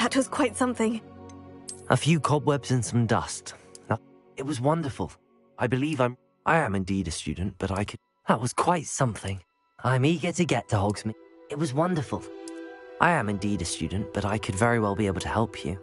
That was quite something. A few cobwebs and some dust. It was wonderful. I am indeed a student, but that was quite something. I'm eager to get to Hogsmeade. It was wonderful. I am indeed a student, but I could very well be able to help you.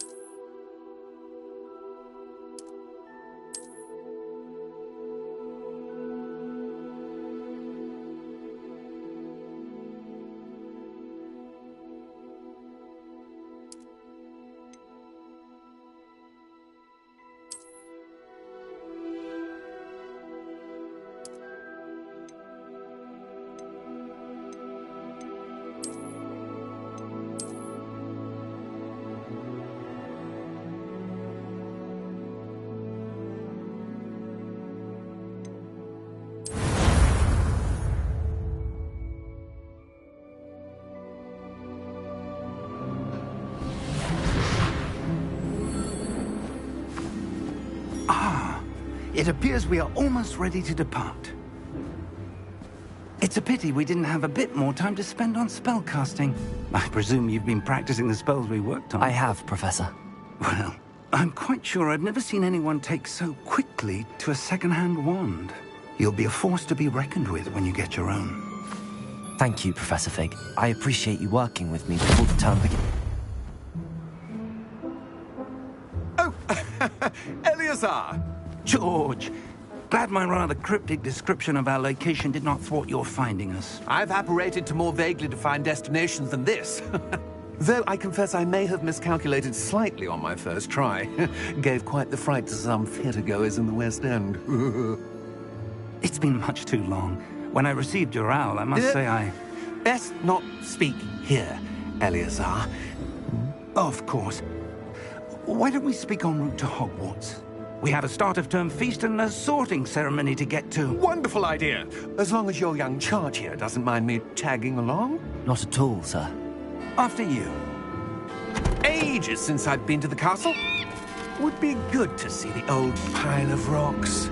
It appears we are almost ready to depart. It's a pity we didn't have a bit more time to spend on spellcasting. I presume you've been practicing the spells we worked on. I have, Professor. Well, I'm quite sure I've never seen anyone take so quickly to a second-hand wand. You'll be a force to be reckoned with when you get your own. Thank you, Professor Fig. I appreciate you working with me before the term begins. Oh, Eleazar! George, glad my rather cryptic description of our location did not thwart your finding us. I've apparated to more vaguely defined destinations than this. Though I confess I may have miscalculated slightly on my first try. Gave quite the fright to some theatre-goers in the West End. It's been much too long. When I received your owl, I must say I... Best not speak here, Eleazar. Of course. Why don't we speak en route to Hogwarts? We have a start-of-term feast and a sorting ceremony to get to. Wonderful idea! As long as your young charge here doesn't mind me tagging along. Not at all, sir. After you. Ages since I've been to the castle. Would be good to see the old pile of rocks.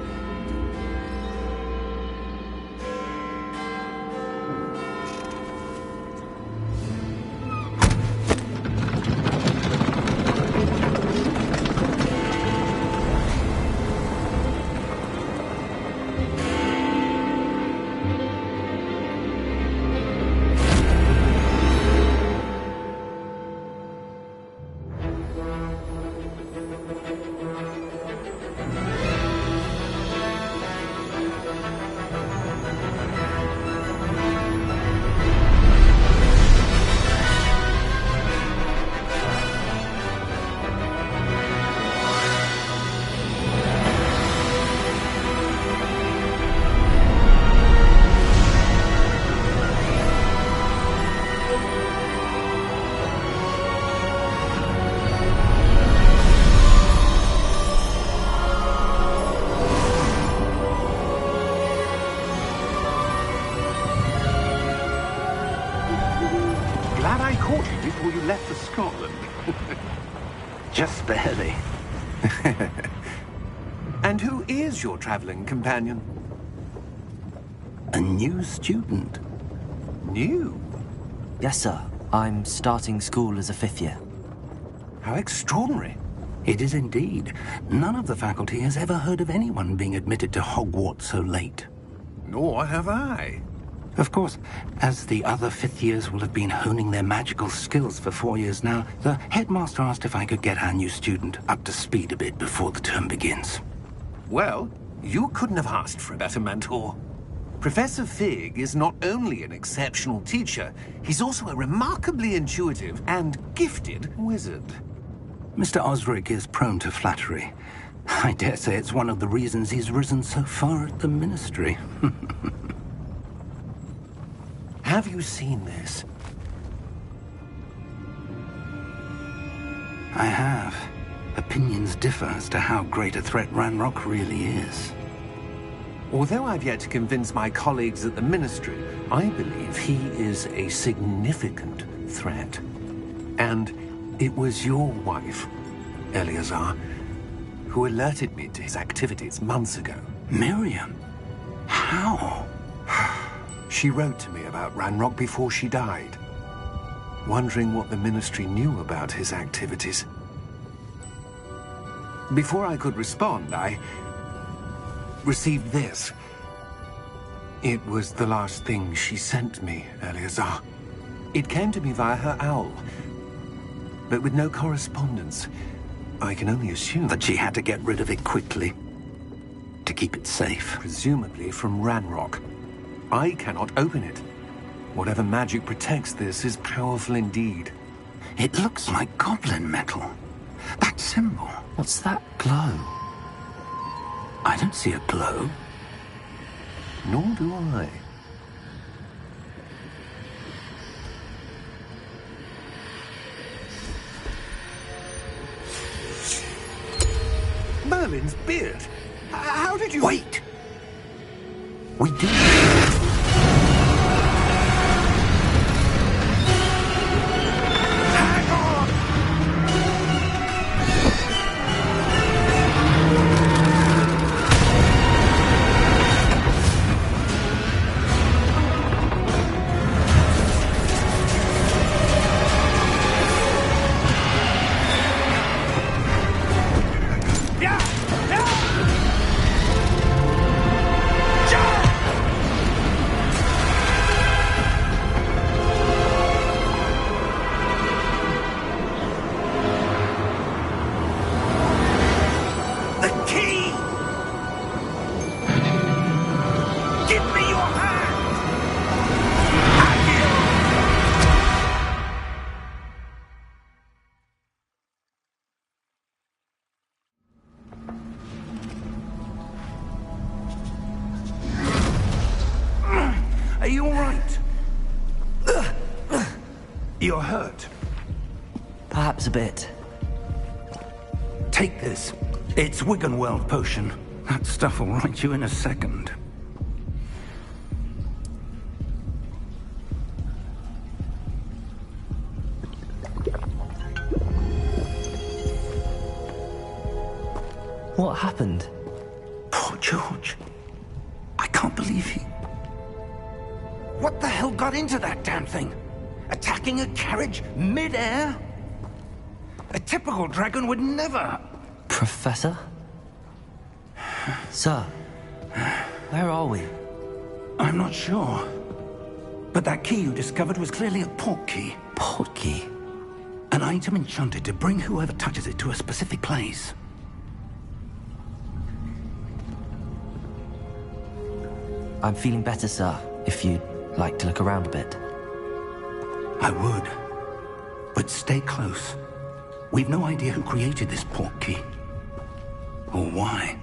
Before you left for Scotland. Just barely. And who is your traveling companion? A new student. New? Yes, sir. I'm starting school as a 5th year. How extraordinary. It is indeed. None of the faculty has ever heard of anyone being admitted to Hogwarts so late. Nor have I. Of course, as the other 5th years will have been honing their magical skills for 4 years now, the headmaster asked if I could get our new student up to speed a bit before the term begins. Well, you couldn't have asked for a better mentor. Professor Fig is not only an exceptional teacher, he's also a remarkably intuitive and gifted wizard. Mr. Osric is prone to flattery. I dare say it's one of the reasons he's risen so far at the Ministry. Have you seen this? I have. Opinions differ as to how great a threat Ranrock really is. Although I've yet to convince my colleagues at the Ministry, I believe he is a significant threat. And it was your wife, Eleazar, who alerted me to his activities months ago. Miriam? How? She wrote to me about Ranrock before she died. wondering what the Ministry knew about his activities. Before I could respond, I received this. It was the last thing she sent me, Eleazar. It came to me via her owl, but with no correspondence. I can only assume That she had to get rid of it quickly to keep it safe. presumably from Ranrock. I cannot open it. Whatever magic protects this is powerful indeed. It looks like goblin metal. That symbol. What's that glow? I don't see a glow. Nor do I. Merlin's beard. How did you... Wait! We do. Hang on! Yeah! Yeah! Jump! The key! Give me your hand! Have you? Are you all right? You're hurt. Perhaps a bit. Take this. It's Wiggenweld potion. That stuff will right you in a second. What happened? Poor George. I can't believe he... What the hell got into that damn thing? Attacking a carriage mid-air? A typical dragon would never... Professor? Sir, where are we? I'm not sure. But that key you discovered was clearly a port key. Port key? An item enchanted to bring whoever touches it to a specific place. I'm feeling better, sir, if you'd like to look around a bit. I would. But stay close. We've no idea who created this port key. Or why.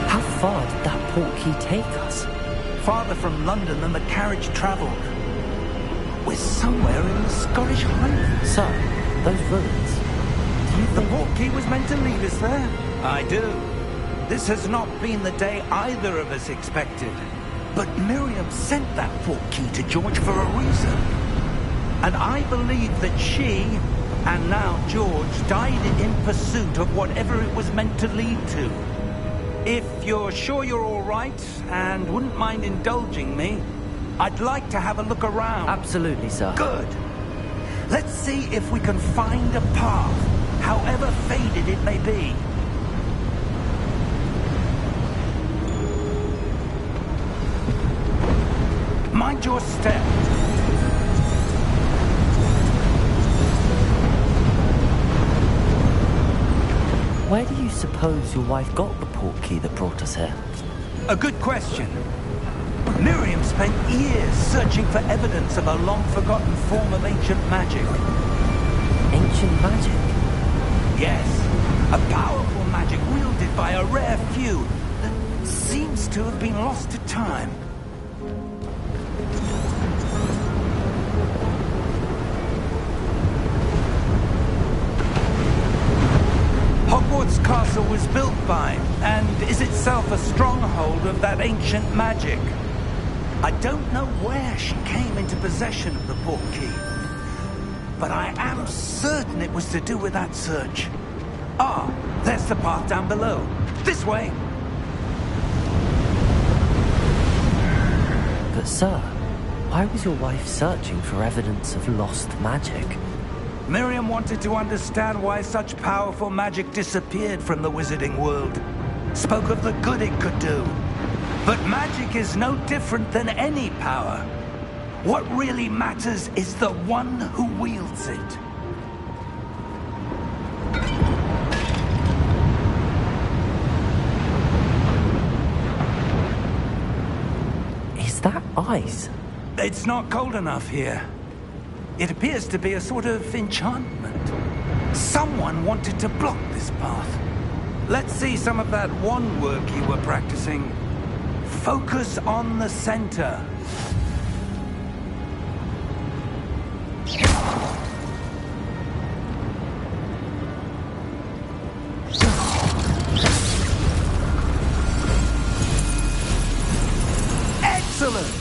How far did that port key take us? Farther from London than the carriage travelled. We're somewhere in the Scottish Highlands. Sir, those ruins. Do you The think... port key was meant to lead us there. I do. This has not been the day either of us expected. But Miriam sent that port key to George for a reason. And I believe that she, and now George, died in pursuit of whatever it was meant to lead to. If you're sure you're all right, and wouldn't mind indulging me, I'd like to have a look around. Absolutely, sir. Good. Let's see if we can find a path, however faded it may be. Mind your step. Where do you suppose your wife got the port key that brought us here? A good question. Miriam spent years searching for evidence of a long-forgotten form of ancient magic. Ancient magic? Yes, a powerful magic wielded by a rare few that seems to have been lost to time. Hogwarts Castle was built by, and is itself a stronghold of that ancient magic. I don't know where she came into possession of the portkey, but I am certain it was to do with that search. Ah, there's the path down below. This way! But sir, why was your wife searching for evidence of lost magic? Miriam wanted to understand why such powerful magic disappeared from the wizarding world. Spoke of the good it could do. But magic is no different than any power. What really matters is the one who wields it. Is that ice? It's not cold enough here. It appears to be a sort of enchantment. Someone wanted to block this path. Let's see some of that wand work you were practicing. Focus on the center. Excellent!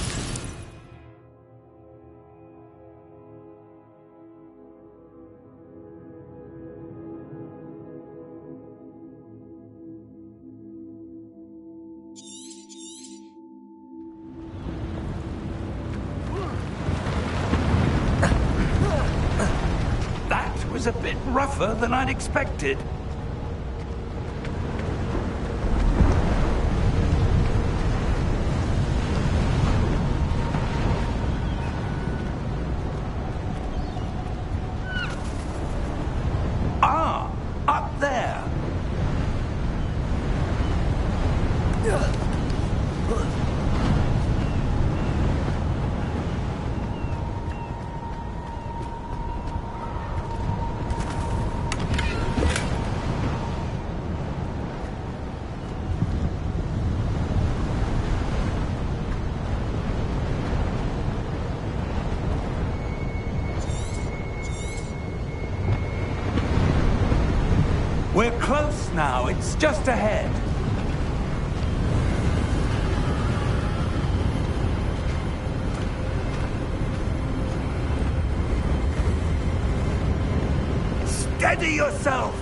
That was a bit rougher than I'd expected. Ah, up there. We're close now. It's just ahead. Steady yourself!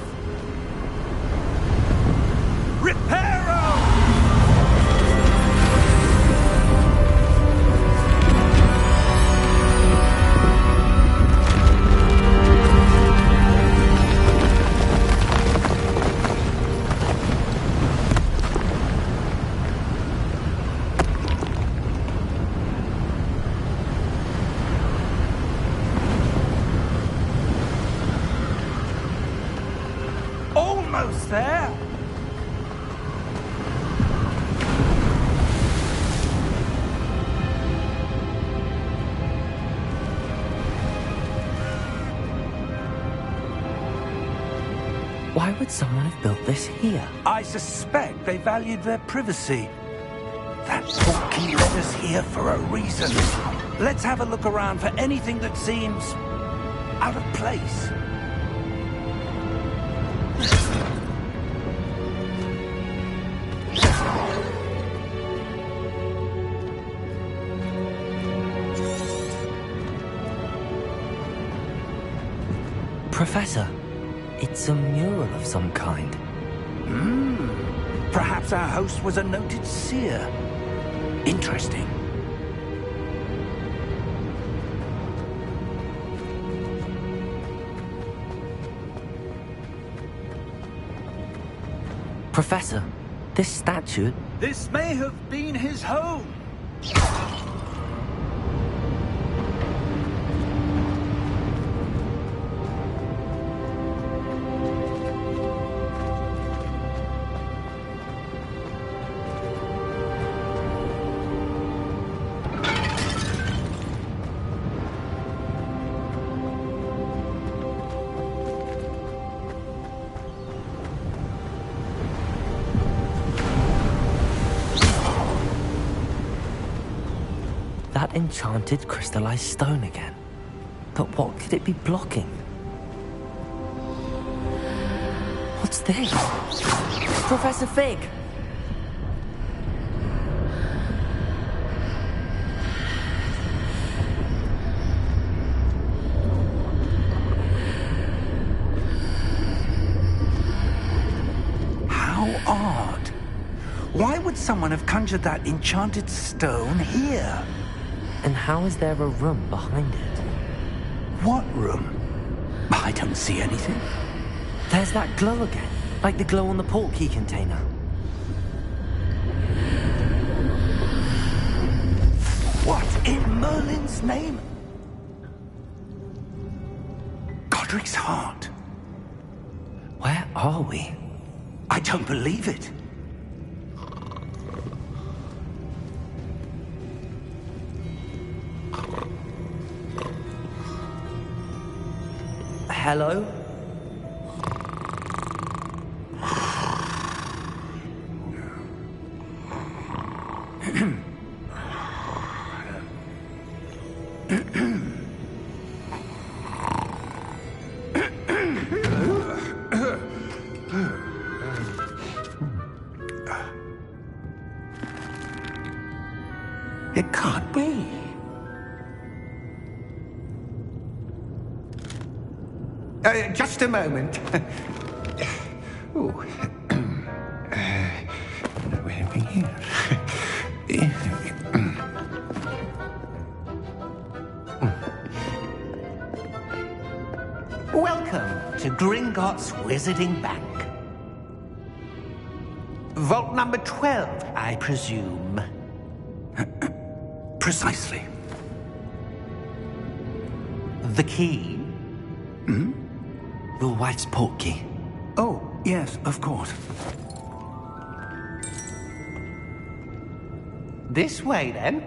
Reparo! Almost there. Why would someone have built this here? I suspect they valued their privacy. That portkey led us here for a reason. Let's have a look around for anything that seems out of place. Professor, it's a mural of some kind. Perhaps our host was a noted seer. Interesting. Professor, this statue... This may have been his home. That enchanted crystallized stone again. But what could it be blocking? What's this? Professor Fig! would someone have conjured that enchanted stone here? And how is there a room behind it? What room? I don't see anything. There's that glow again, like the glow on the portkey container. What in Merlin's name? Godric's heart. Where are we? I don't believe it. Hello? It can't be. Just a moment. Ooh. Where are we here? Welcome to Gringotts Wizarding Bank. Vault number 12, I presume. Precisely. The key? Your wife's portkey. Oh, yes, of course. This way, then.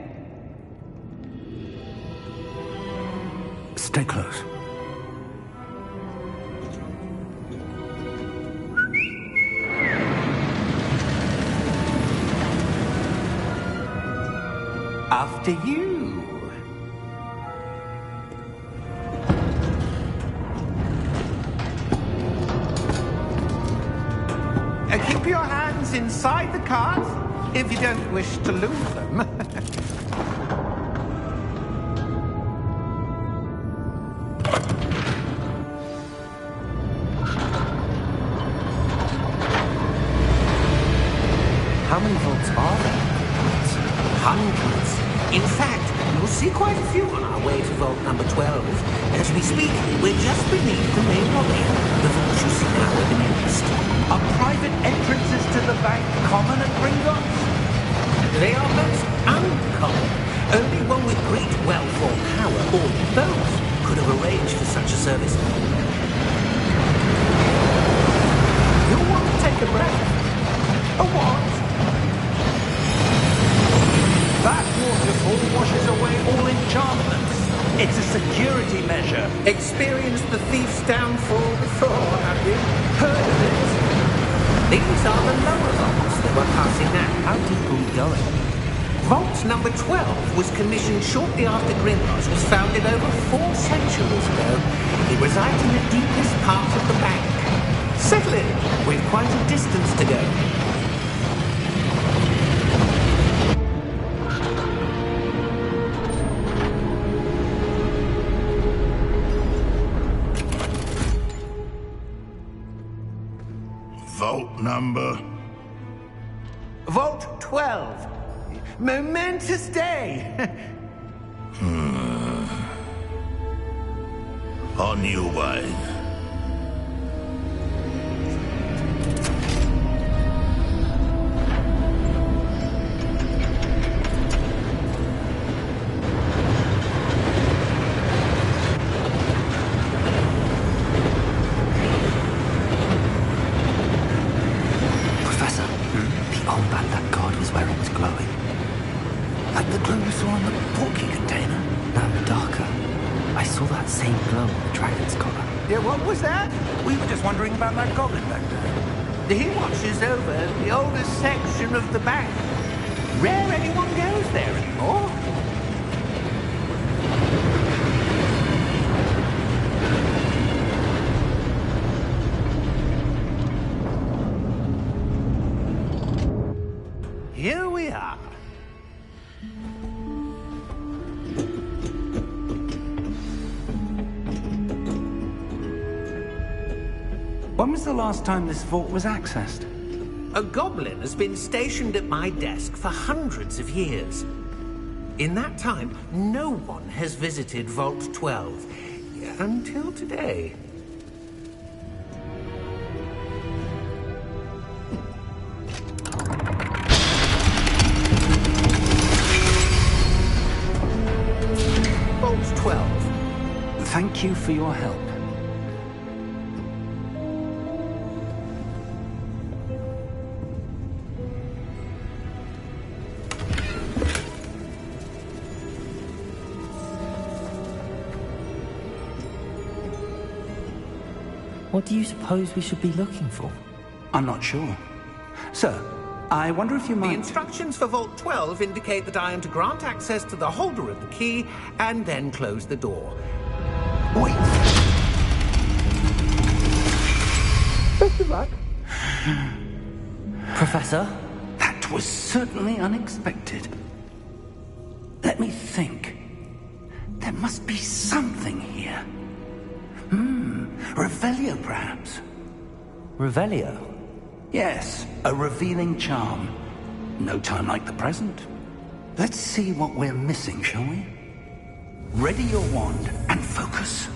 Stay close. After you. Keep your hands inside the cart if you don't wish to lose them. How many vaults are there? Hundreds. In fact, you'll see quite a few on our way to vault number 12. As we speak, we're just beneath the main lobby. The vaults you see now are beneath. Are private entrances to the bank common at Gringotts? They are most uncommon. Only one with great wealth or power, or both, could have arranged for such a service. You'll want to take a breath. A what? That waterfall washes away all enchantments. It's a security measure. Experienced the thief's downfall before, have you? Heard of it? These are the lower vaults that we're passing now. How deep are we going? Vault number 12 was commissioned shortly after Gringotts was founded over 4 centuries ago. It resides in the deepest part of the bank. Settle in. We've quite a distance to go. Vault number? Vault 12. Momentous day. On your way. Professor, the old man that guard was where it was glowing. Like the glow we saw on the portkey container? No, darker. I saw that same glow on the dragon's collar. Yeah, what was that? We were just wondering about that goblin back there. He watches over the oldest section of the bank. Rare anyone goes there anymore. Here we are. When was the last time this vault was accessed? A goblin has been stationed at my desk for hundreds of years. In that time, no one has visited Vault 12. Until today. Vault 12. Thank you for your help. What do you suppose we should be looking for? I'm not sure. Sir, I wonder if you might... The instructions for Vault 12 indicate that I am to grant access to the holder of the key and then close the door. Wait! Best of luck. Professor? That was certainly unexpected. Let me think. There must be something here. Revelio, perhaps? Revelio? Yes, a revealing charm. No time like the present. Let's see what we're missing, shall we? Ready your wand and focus.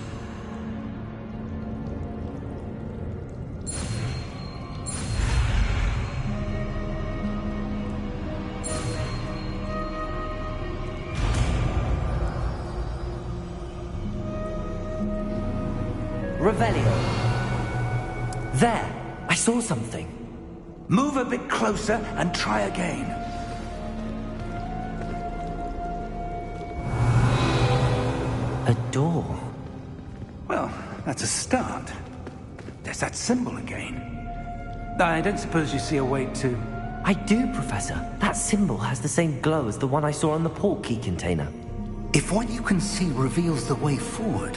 Revelio. There! I saw something. Move a bit closer and try again. A door. Well, that's a start. There's that symbol again. I don't suppose you see a way to... I do, Professor. That symbol has the same glow as the one I saw on the port key container. If what you can see reveals the way forward,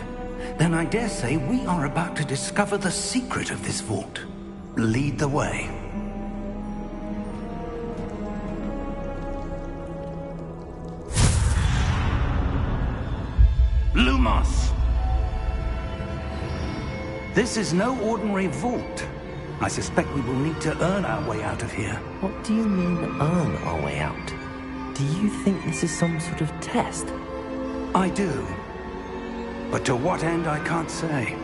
then I dare say we are about to discover the secret of this vault. Lead the way. Lumos! This is no ordinary vault. I suspect we will need to earn our way out of here. What do you mean, earn our way out? Do you think this is some sort of test? I do. But to what end, I can't say.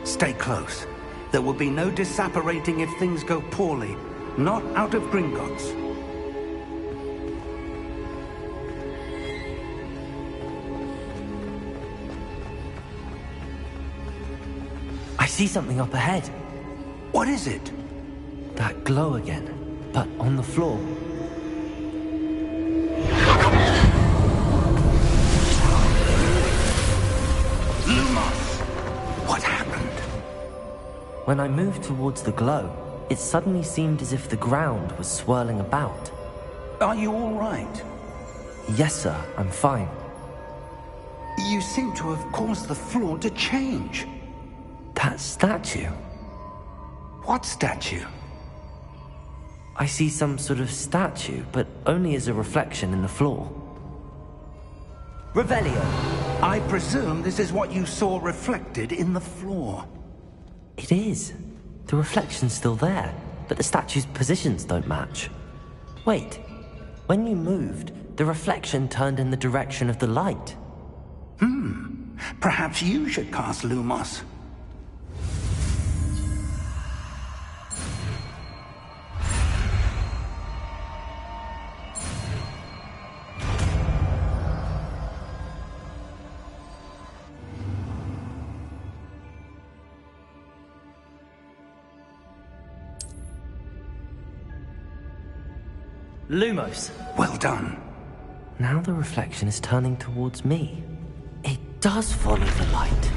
Stay close. There will be no disapparating if things go poorly. Not out of Gringotts. I see something up ahead. What is it? That glow again, but on the floor. Lumos! What happened? When I moved towards the glow, it suddenly seemed as if the ground was swirling about. Are you all right? Yes, sir, I'm fine. You seem to have caused the floor to change. That statue. What statue? I see some sort of statue, but only as a reflection in the floor. Revelio! I presume this is what you saw reflected in the floor. It is. The reflection's still there, but the statue's positions don't match. Wait. When you moved, the reflection turned in the direction of the light. Perhaps you should cast Lumos. Lumos! Well done. Now the reflection is turning towards me. It does follow the light.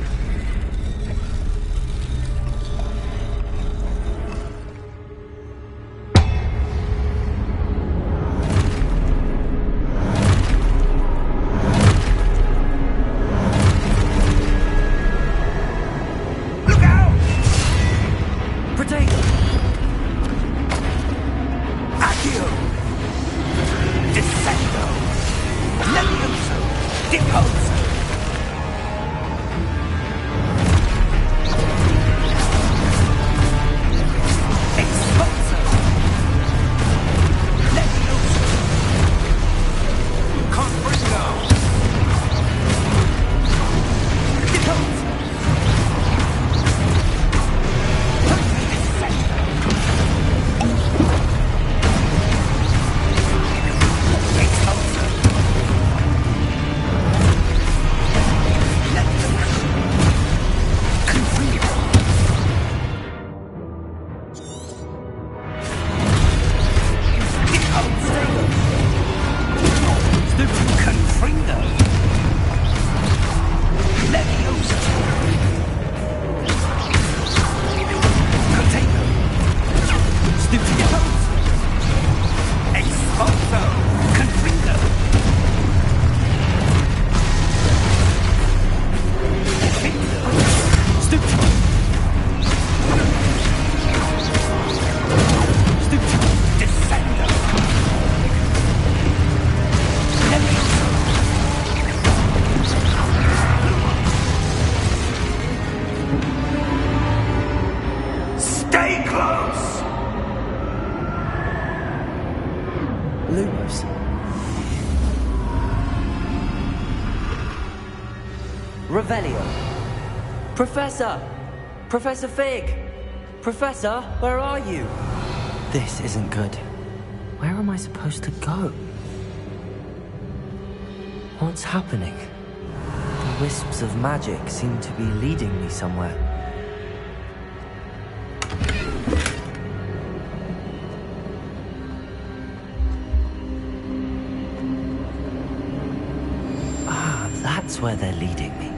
Look out! Protego! Accio! Descendo! Levioso! Deposo! Expulso! Descendo! Leviosa! Potato! Stupendo! Expulso! Confringo! Defendo! Stupendo! Stupendo! Descendo! Leviosa! Stay close! Lumos. Revelio. Professor! Professor Fig! Professor, where are you? This isn't good. Where am I supposed to go? What's happening? The wisps of magic seem to be leading me somewhere. Ah, that's where they're leading me.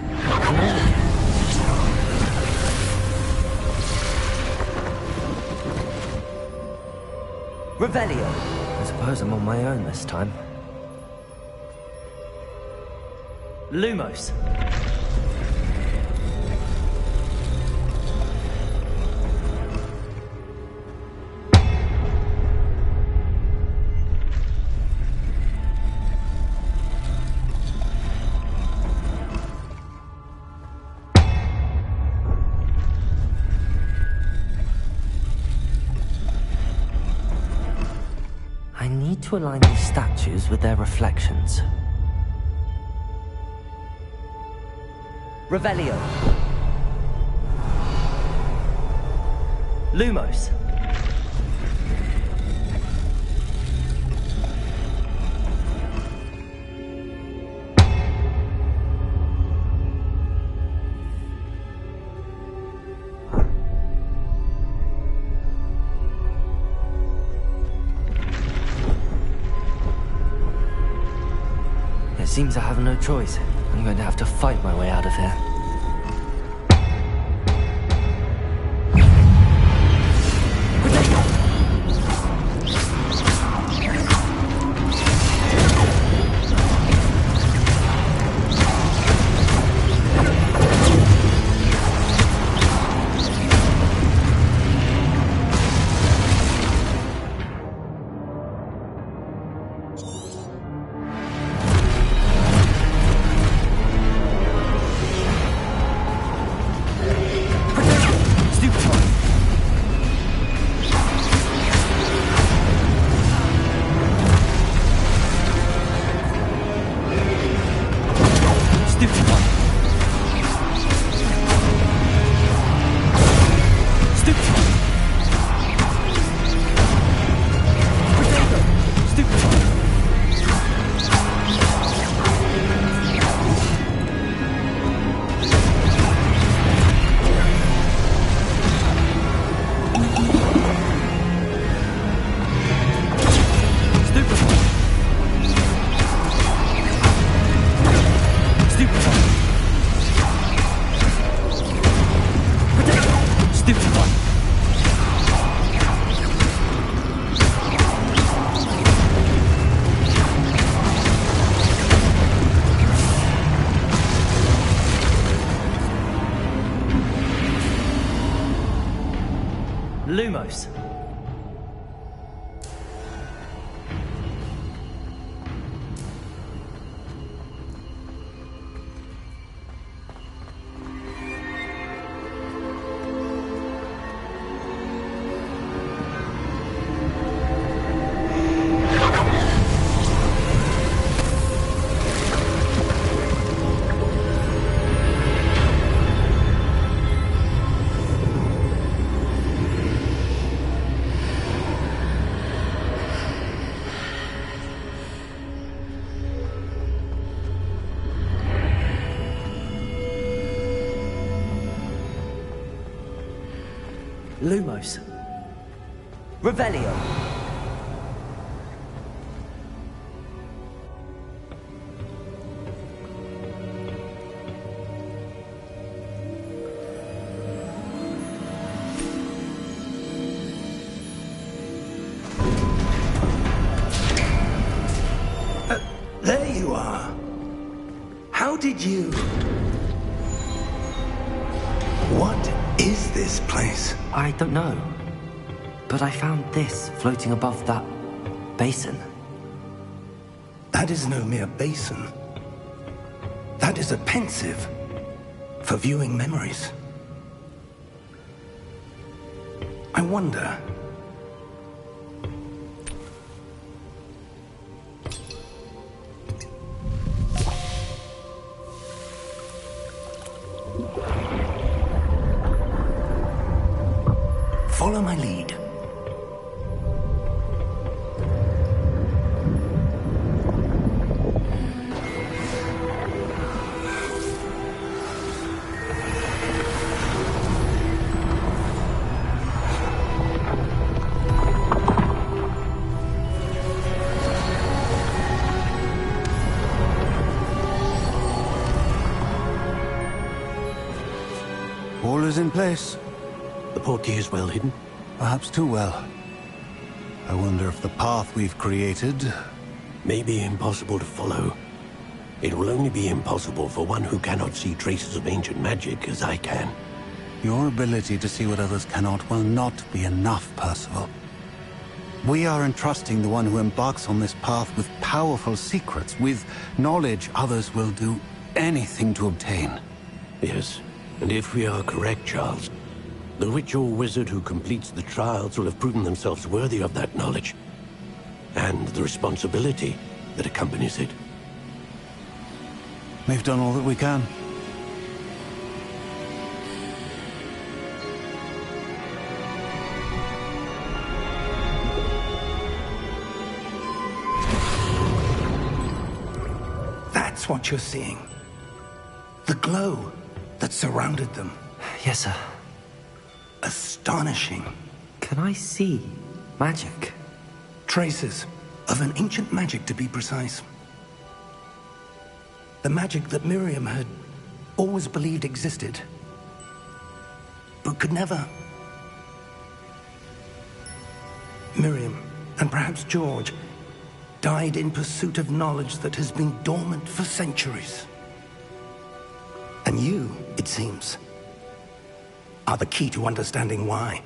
Revelio. I suppose I'm on my own this time. Lumos. I need to align these statues with their reflections. Revelio. Lumos. It seems I have no choice. I'm going to have to fight my way out of here. Lumos. Lumos. Revelio. are. How did you... What is this place? I don't know. But I found this floating above that basin. That is no mere basin. That is a pensive for viewing memories. I wonder... Follow my lead. All is in place. The portkey is well hidden. Perhaps too well. I wonder if the path we've created... May be impossible to follow. It will only be impossible for one who cannot see traces of ancient magic as I can. Your ability to see what others cannot will not be enough, Percival. We are entrusting the one who embarks on this path with powerful secrets, with knowledge others will do anything to obtain. Yes, and if we are correct, Charles, the witch or wizard who completes the trials will have proven themselves worthy of that knowledge, and the responsibility that accompanies it. We've done all that we can. That's what you're seeing. The glow that surrounded them. Yes, sir. Astonishing. Can I see magic? Traces of an ancient magic, to be precise. The magic that Miriam had always believed existed, but could never. Miriam, and perhaps George, died in pursuit of knowledge that has been dormant for centuries. And you, it seems, are the key to understanding why.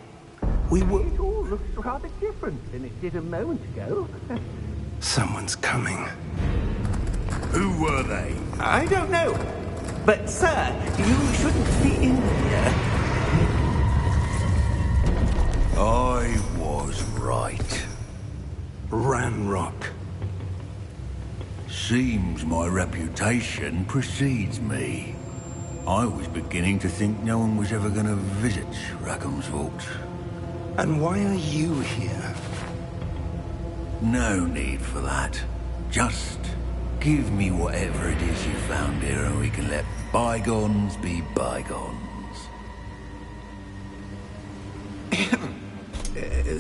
We were... It all looks rather different than it did a moment ago. Someone's coming. Who were they? I don't know. But, sir, you shouldn't be in here. I was right. Ranrock. Seems my reputation precedes me. I was beginning to think no one was ever going to visit Rackham's vault. And why are you here? No need for that. Just give me whatever it is you found here and we can let bygones be bygones.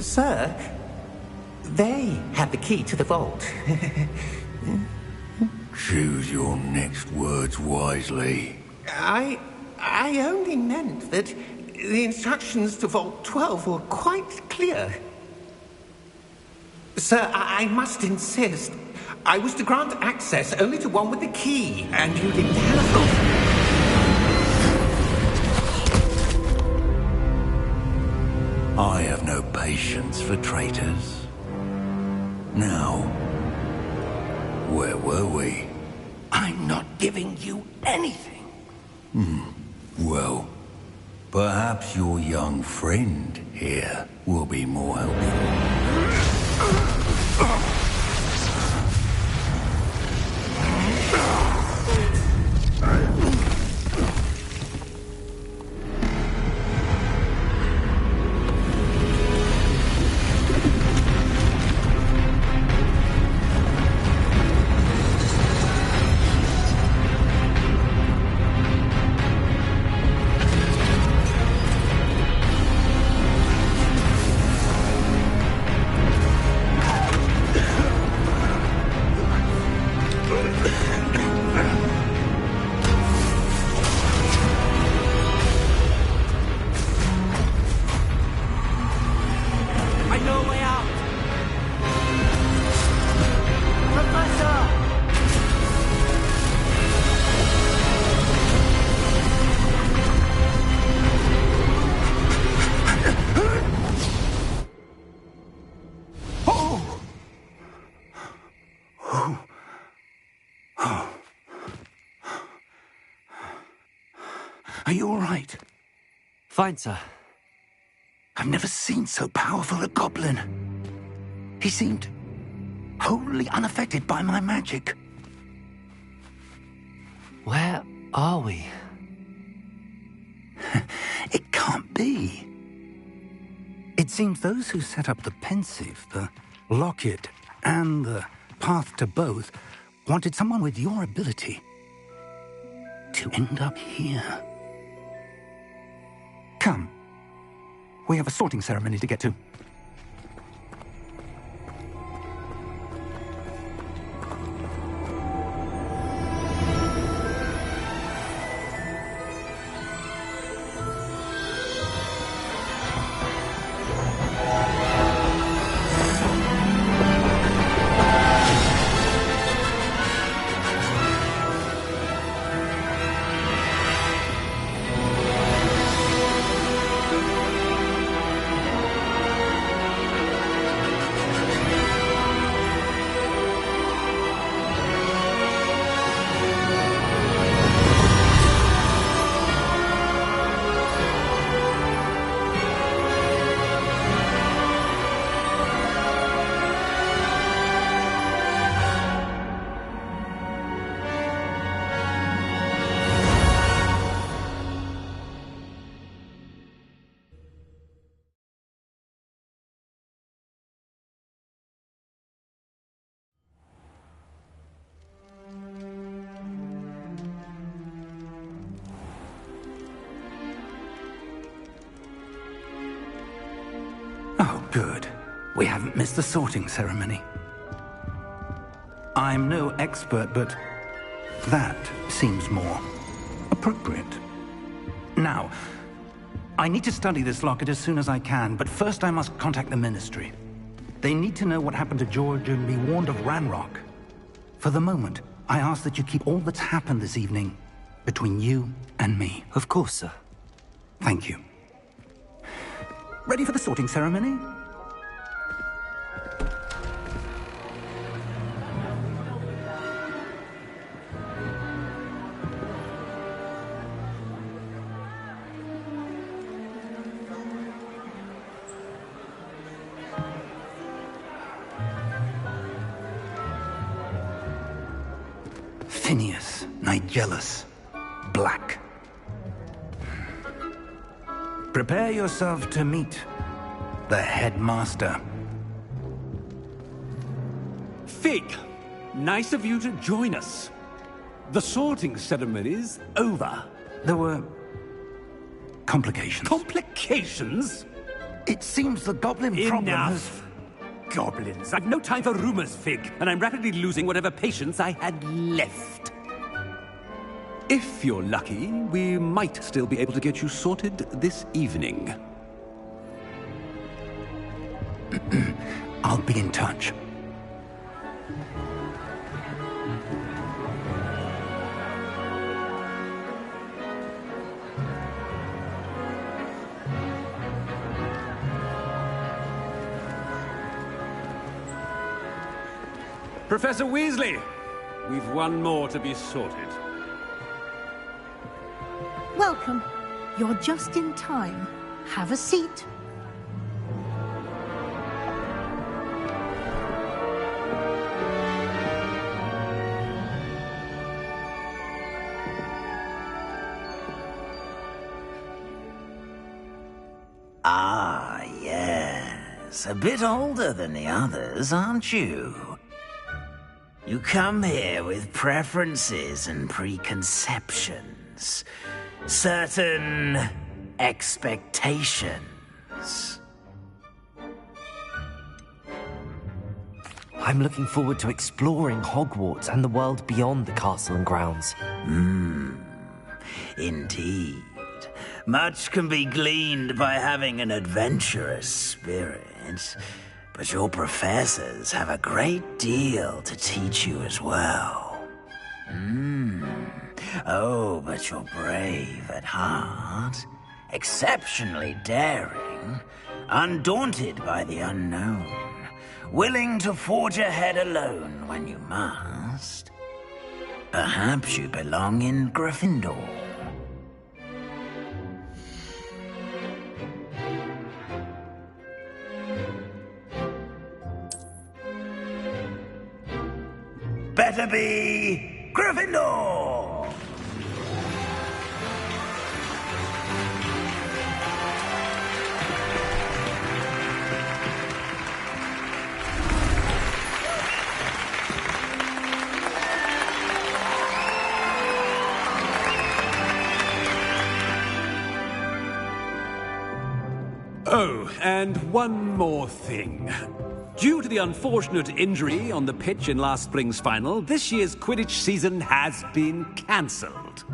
Sir, they have the key to the vault. Choose your next words wisely. I only meant that the instructions to Vault 12 were quite clear. Sir, I must insist. I was to grant access only to one with the key, and you didn't telephone. I have no patience for traitors. Now, where were we? I'm not giving you anything. Well, perhaps your young friend here will be more helpful. Are you all right? Fine, sir. I've never seen so powerful a goblin. He seemed wholly unaffected by my magic. Where are we? It can't be. It seems those who set up the pensive, the locket, and the path to both wanted someone with your ability to end up here. Come. We have a sorting ceremony to get to. Oh, good. We haven't missed the sorting ceremony. I'm no expert, but that seems more appropriate. Now, I need to study this locket as soon as I can, but first I must contact the Ministry. They need to know what happened to George and be warned of Ranrock. For the moment, I ask that you keep all that's happened this evening between you and me. Of course, sir. Thank you. Ready for the sorting ceremony? Phineas, Nigellus, Black. Prepare yourself to meet the headmaster. Fig, nice of you to join us. The sorting ceremony's over. There were complications. Complications? It seems the goblin problem has... Enough! Goblins. I've no time for rumors, Fig, and I'm rapidly losing whatever patience I had left. If you're lucky, we might still be able to get you sorted this evening. I'll be in touch. Professor Weasley, we've one more to be sorted. Welcome. You're just in time. Have a seat. Ah, yes. A bit older than the others, aren't you? You come here with preferences and preconceptions. Certain expectations. I'm looking forward to exploring Hogwarts and the world beyond the castle and grounds. Indeed. Much can be gleaned by having an adventurous spirit, but your professors have a great deal to teach you as well. Oh, but you're brave at heart, exceptionally daring, undaunted by the unknown, willing to forge ahead alone when you must. Perhaps you belong in Gryffindor. Gryffindor! Oh, and one more thing. Due to the unfortunate injury on the pitch in last spring's final, this year's Quidditch season has been cancelled.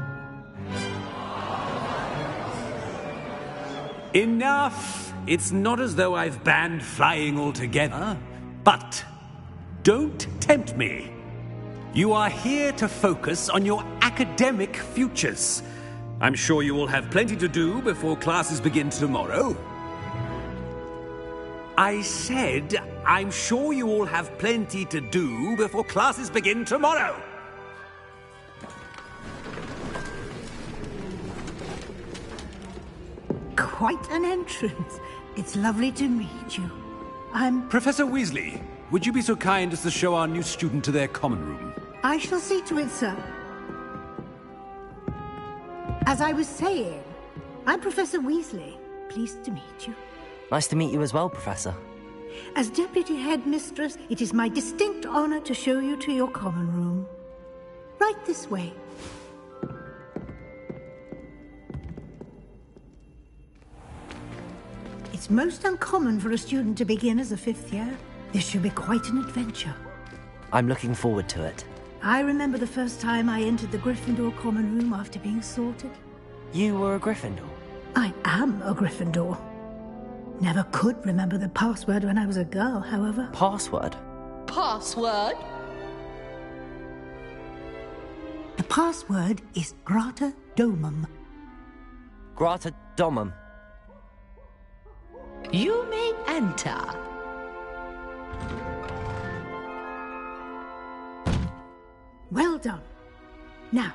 Enough! It's not as though I've banned flying altogether, but don't tempt me. You are here to focus on your academic futures. I'm sure you will have plenty to do before classes begin tomorrow. I said, I'm sure you all have plenty to do before classes begin tomorrow. Quite an entrance. It's lovely to meet you. I'm... Professor Weasley, would you be so kind as to show our new student to their common room? I shall see to it, sir. As I was saying, I'm Professor Weasley. Pleased to meet you. Nice to meet you as well, Professor. As Deputy Headmistress, it is my distinct honor to show you to your common room. Right this way. It's most uncommon for a student to begin as a fifth year. This should be quite an adventure. I'm looking forward to it. I remember the first time I entered the Gryffindor common room after being sorted. You were a Gryffindor? I am a Gryffindor. Never could remember the password when I was a girl, however. Password? Password? The password is Grata Domum. Grata Domum. You may enter. Well done. Now,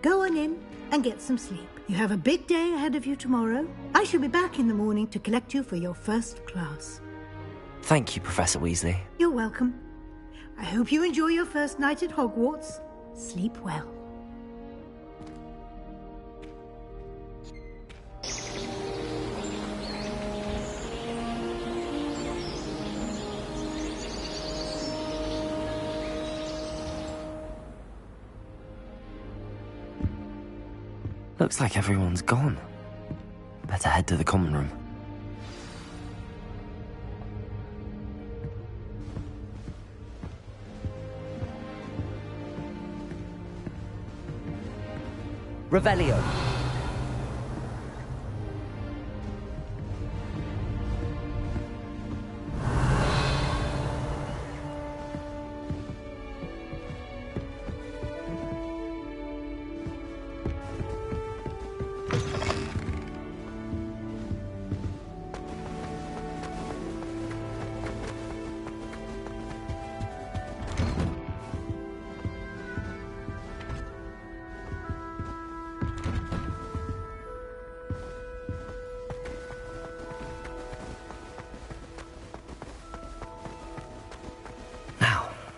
go on in and get some sleep. You have a big day ahead of you tomorrow. I shall be back in the morning to collect you for your first class. Thank you, Professor Weasley. You're welcome. I hope you enjoy your first night at Hogwarts. Sleep well. Looks like everyone's gone. Better head to the common room. Revelio.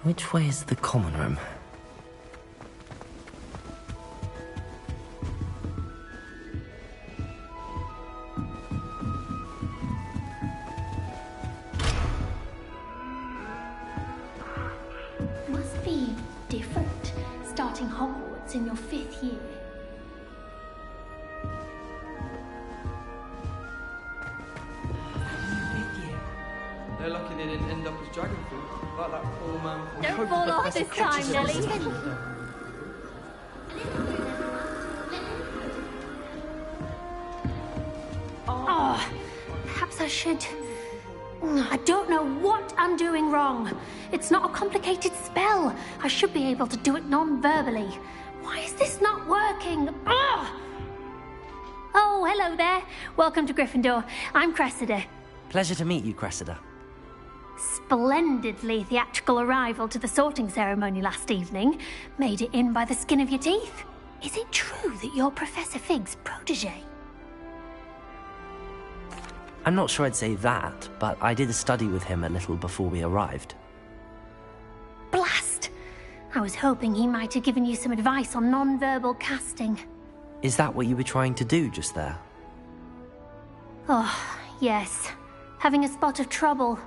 Which way is the common room? Must be different, starting Hogwarts in your 5th year. They're lucky they didn't end up as dragon fruit, like that poor man from Don't fall off this time, Nelly. Oh, perhaps I should... I don't know what I'm doing wrong. It's not a complicated spell. I should be able to do it non-verbally. Why is this not working? Ugh! Oh, hello there. Welcome to Gryffindor. I'm Cressida. Pleasure to meet you, Cressida. Splendidly theatrical arrival to the sorting ceremony last evening. Made it in by the skin of your teeth. Is it true that you're Professor Fig's protege? I'm not sure I'd say that, but I did study with him a little before we arrived. Blast! I was hoping he might have given you some advice on non-verbal casting. Is that what you were trying to do just there? Oh, yes. Having a spot of trouble.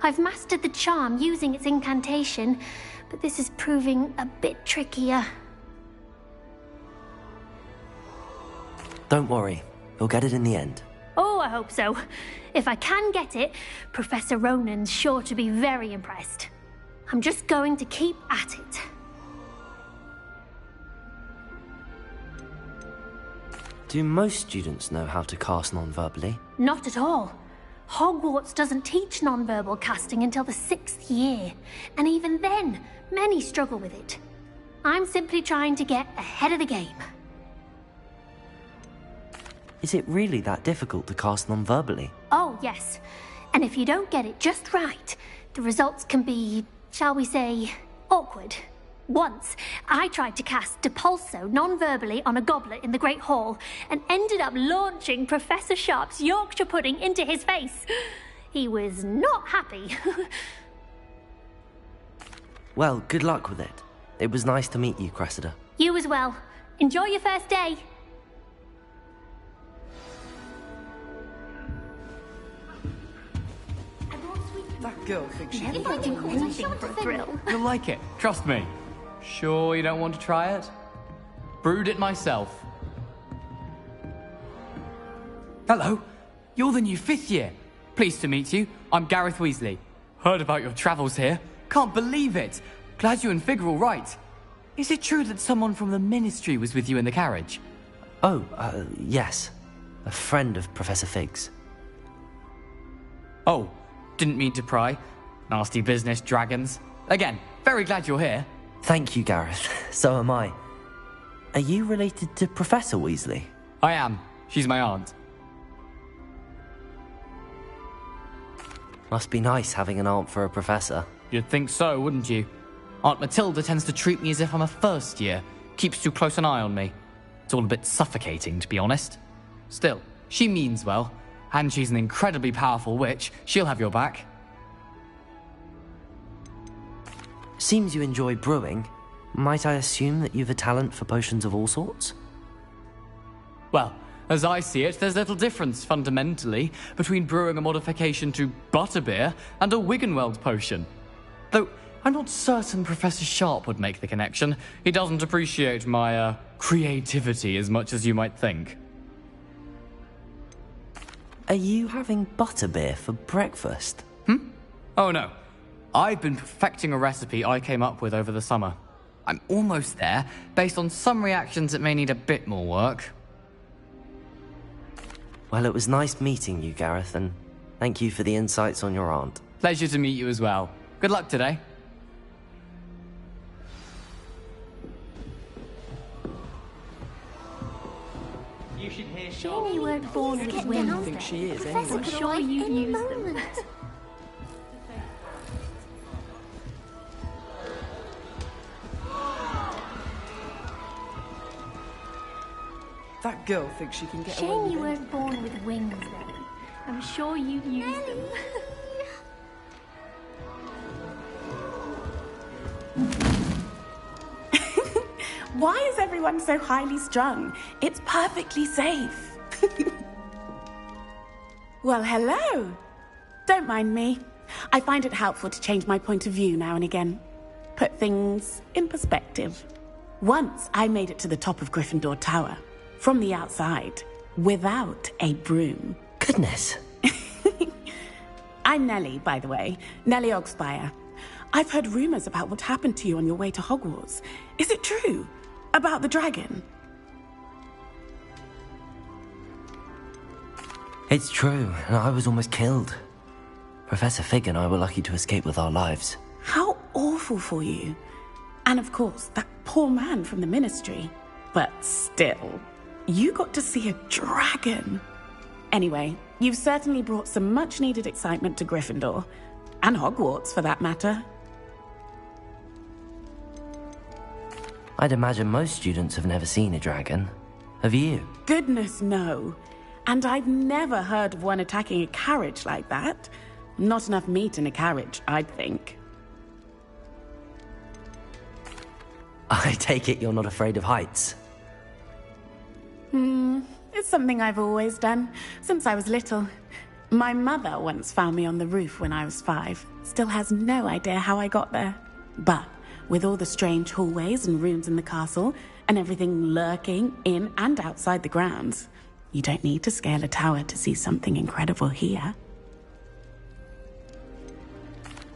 I've mastered the charm using its incantation, but this is proving a bit trickier. Don't worry. You'll get it in the end. Oh, I hope so. If I can get it, Professor Ronan's sure to be very impressed. I'm just going to keep at it. Do most students know how to cast non-verbally? Not at all. Hogwarts doesn't teach non-verbal casting until the 6th year, and even then, many struggle with it. I'm simply trying to get ahead of the game. Is it really that difficult to cast non-verbally? Oh, yes. And if you don't get it just right, the results can be, shall we say, awkward. Once, I tried to cast Depulso non-verbally on a goblet in the Great Hall and ended up launching Professor Sharp's Yorkshire pudding into his face. He was not happy. Well, good luck with it. It was nice to meet you, Cressida. You as well. Enjoy your first day. That girl thinks she If I do anything for a thrill. You'll like it, trust me. Sure you don't want to try it? Brewed it myself. Hello, you're the new 5th year. Pleased to meet you. I'm Gareth Weasley. Heard about your travels here. Can't believe it. Glad you and Fig are all right. Is it true that someone from the Ministry was with you in the carriage? Oh, yes. A friend of Professor Fig's. Oh, didn't mean to pry. Nasty business, dragons. Again, very glad you're here. Thank you, Gareth. So am I. Are you related to Professor Weasley? I am. She's my aunt. Must be nice having an aunt for a professor. You'd think so, wouldn't you? Aunt Matilda tends to treat me as if I'm a first year. Keeps too close an eye on me. It's all a bit suffocating, to be honest. Still, she means well. And she's an incredibly powerful witch. She'll have your back. Seems you enjoy brewing. Might I assume that you've a talent for potions of all sorts? Well, as I see it, there's little difference, fundamentally, between brewing a modification to butterbeer and a Wiggenweld potion. Though, I'm not certain Professor Sharp would make the connection. He doesn't appreciate my, creativity as much as you might think. Are you having butterbeer for breakfast? Oh no. I've been perfecting a recipe I came up with over the summer. I'm almost there, based on some reactions that may need a bit more work. Well, it was nice meeting you, Gareth, and thank you for the insights on your aunt. Pleasure to meet you as well. Good luck today. You should hear Shame you weren't born with wings. I think she is I'm anyway. sure you've used them. That girl thinks she can get away Shame with you it. weren't born with wings then. I'm sure you've used them. Why is everyone so highly strung? It's perfectly safe. Well, hello. Don't mind me. I find it helpful to change my point of view now and again. Put things in perspective. Once I made it to the top of Gryffindor Tower, from the outside, without a broom. Goodness. I'm Nellie, by the way. Nellie Ogspire. I've heard rumors about what happened to you on your way to Hogwarts. Is it true? About the dragon? It's true, and I was almost killed. Professor Fig and I were lucky to escape with our lives. How awful for you. And of course, that poor man from the Ministry. But still, you got to see a dragon. Anyway, you've certainly brought some much-needed excitement to Gryffindor. And Hogwarts, for that matter. I'd imagine most students have never seen a dragon. Have you? Goodness, no. And I've never heard of one attacking a carriage like that. Not enough meat in a carriage, I'd think. I take it you're not afraid of heights. It's something I've always done, since I was little. My mother once found me on the roof when I was 5. Still has no idea how I got there. But with all the strange hallways and rooms in the castle, and everything lurking in and outside the grounds, you don't need to scale a tower to see something incredible here.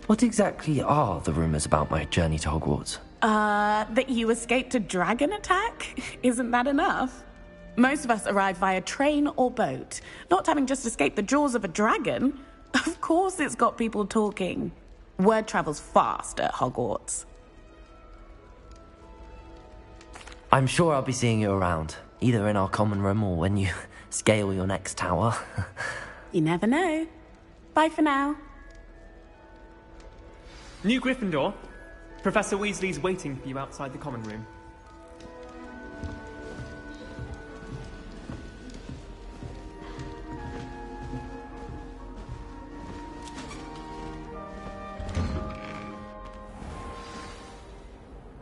What exactly are the rumors about my journey to Hogwarts? That you escaped a dragon attack? Isn't that enough? Most of us arrive via train or boat, not having just escaped the jaws of a dragon. Of course it's got people talking. Word travels fast at Hogwarts. I'm sure I'll be seeing you around, either in our common room or when you scale your next tower. You never know. Bye for now. New Gryffindor. Professor Weasley's waiting for you outside the common room.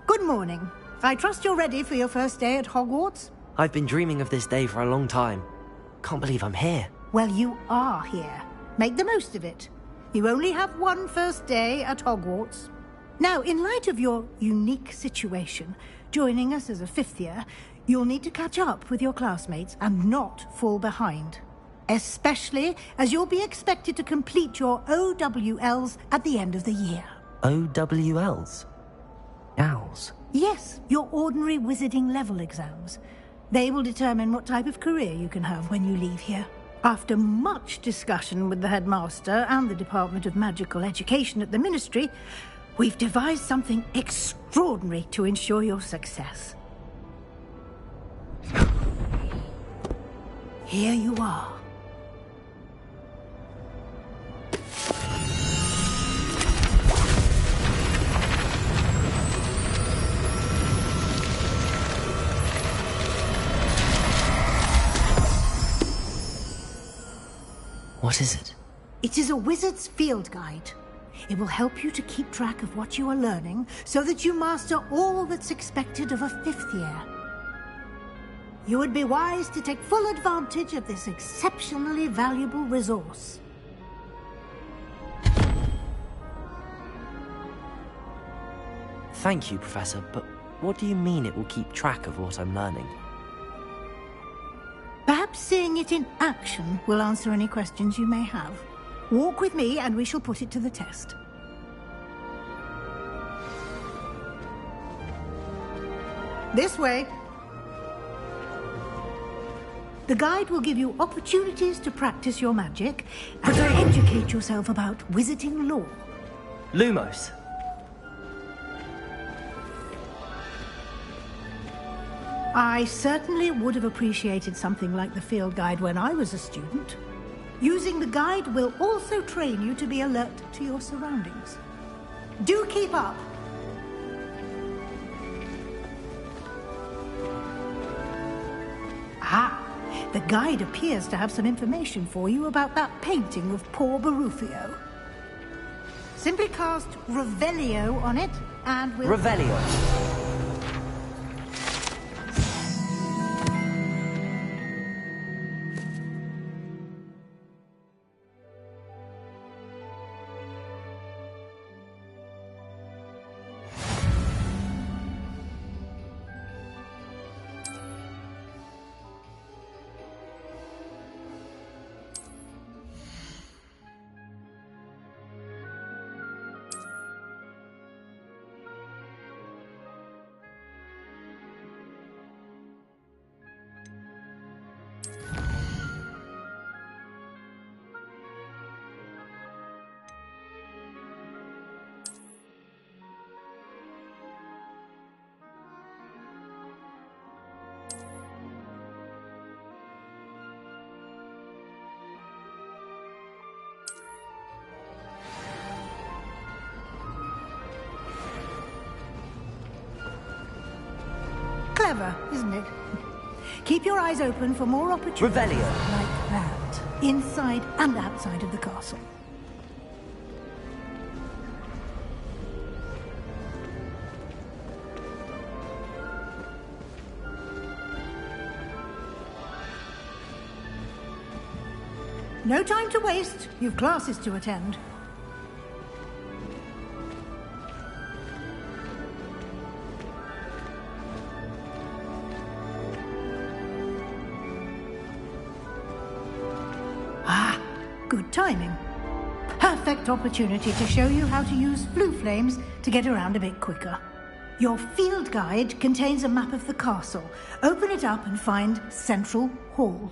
Good morning. I trust you're ready for your first day at Hogwarts? I've been dreaming of this day for a long time. Can't believe I'm here. Well, you are here. Make the most of it. You only have one first day at Hogwarts. Now, in light of your unique situation, joining us as a 5th year, you'll need to catch up with your classmates and not fall behind. Especially as you'll be expected to complete your OWLs at the end of the year. OWLs? Owls? Yes, your ordinary wizarding level exams. They will determine what type of career you can have when you leave here. After much discussion with the headmaster and the Department of Magical Education at the Ministry, we've devised something extraordinary to ensure your success. Here you are. What is it? It is a wizard's field guide. It will help you to keep track of what you are learning so that you master all that's expected of a 5th year. You would be wise to take full advantage of this exceptionally valuable resource. Thank you, Professor, but what do you mean it will keep track of what I'm learning? Perhaps seeing it in action will answer any questions you may have. Walk with me and we shall put it to the test. This way. The guide will give you opportunities to practice your magic and to educate yourself about wizarding lore. Lumos. I certainly would have appreciated something like the field guide when I was a student. Using the guide will also train you to be alert to your surroundings. Do keep up. Ah, the guide appears to have some information for you about that painting of poor Barufio. Simply cast Revelio on it and we'll... Revelio. Clever, isn't it? Keep your eyes open for more opportunities Revelio. like that, inside and outside of the castle. No time to waste. You've classes to attend. Ah, good timing. Perfect opportunity to show you how to use flue flames to get around a bit quicker. Your field guide contains a map of the castle. Open it up and find Central Hall.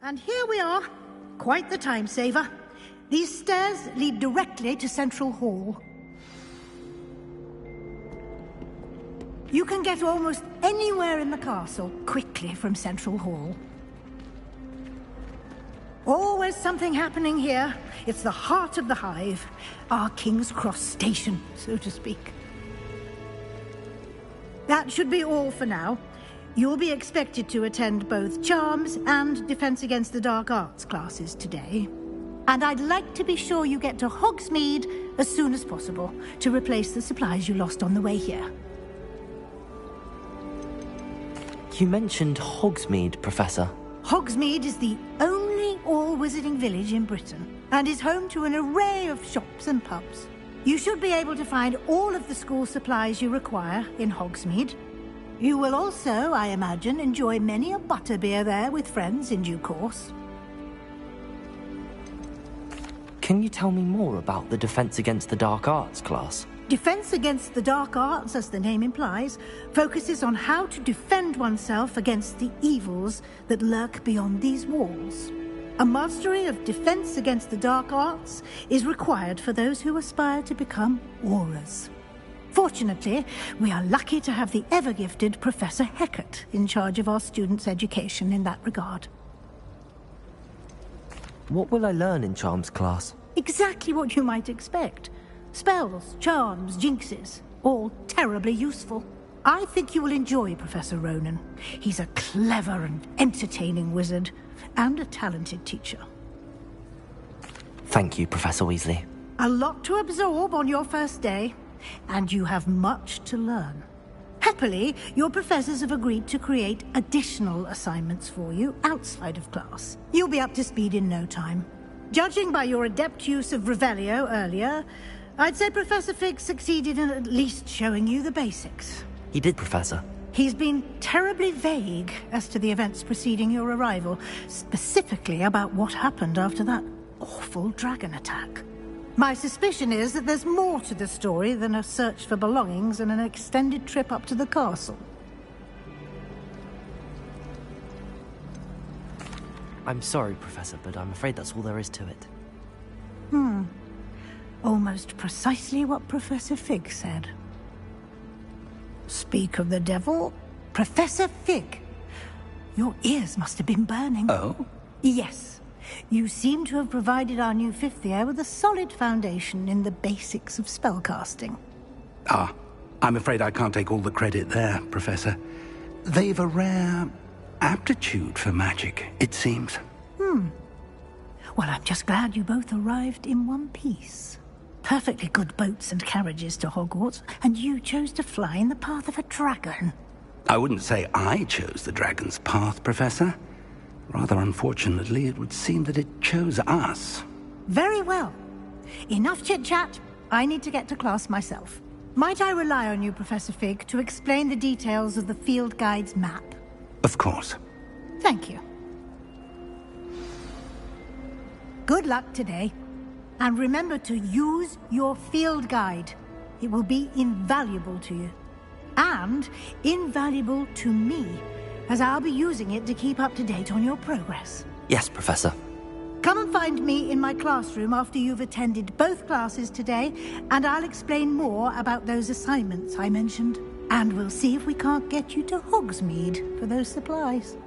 And here we are. Quite the time saver. These stairs lead directly to Central Hall. You can get almost anywhere in the castle quickly from Central Hall. Always something happening here. It's the heart of the hive. Our King's Cross station, so to speak. That should be all for now. You'll be expected to attend both Charms and Defense Against the Dark Arts classes today. And I'd like to be sure you get to Hogsmeade as soon as possible to replace the supplies you lost on the way here. You mentioned Hogsmeade, Professor. Hogsmeade is the only all-wizarding village in Britain and is home to an array of shops and pubs. You should be able to find all of the school supplies you require in Hogsmeade. You will also, I imagine, enjoy many a butterbeer there with friends in due course. Can you tell me more about the Defense Against the Dark Arts class? Defense Against the Dark Arts, as the name implies, focuses on how to defend oneself against the evils that lurk beyond these walls. A mastery of Defense Against the Dark Arts is required for those who aspire to become Aurors. Fortunately, we are lucky to have the ever-gifted Professor Hecat in charge of our students' education in that regard. What will I learn in Charms class? Exactly what you might expect. Spells, charms, jinxes, all terribly useful. I think you will enjoy Professor Ronan. He's a clever and entertaining wizard, and a talented teacher. Thank you, Professor Weasley. A lot to absorb on your first day, and you have much to learn. Happily, your professors have agreed to create additional assignments for you outside of class. You'll be up to speed in no time. Judging by your adept use of Revelio earlier, I'd say Professor Fig succeeded in at least showing you the basics. He did, Professor. He's been terribly vague as to the events preceding your arrival, specifically about what happened after that awful dragon attack. My suspicion is that there's more to the story than a search for belongings and an extended trip up to the castle. I'm sorry, Professor, but I'm afraid that's all there is to it. Almost precisely what Professor Fig said. Speak of the devil, Professor Fig. Your ears must have been burning. Oh? Yes. You seem to have provided our new fifth year with a solid foundation in the basics of spellcasting. Ah, I'm afraid I can't take all the credit there, Professor. They've a rare aptitude for magic, it seems. Well, I'm just glad you both arrived in one piece. Perfectly good boats and carriages to Hogwarts, and you chose to fly in the path of a dragon. I wouldn't say I chose the dragon's path, Professor. Rather unfortunately, it would seem that it chose us. Very well. Enough chit-chat. I need to get to class myself. Might I rely on you, Professor Fig, to explain the details of the field guide's map? Of course. Thank you. Good luck today. And remember to use your field guide. It will be invaluable to you. And invaluable to me, as I'll be using it to keep up to date on your progress. Yes, Professor. Come and find me in my classroom after you've attended both classes today, and I'll explain more about those assignments I mentioned. And we'll see if we can't get you to Hogsmeade for those supplies.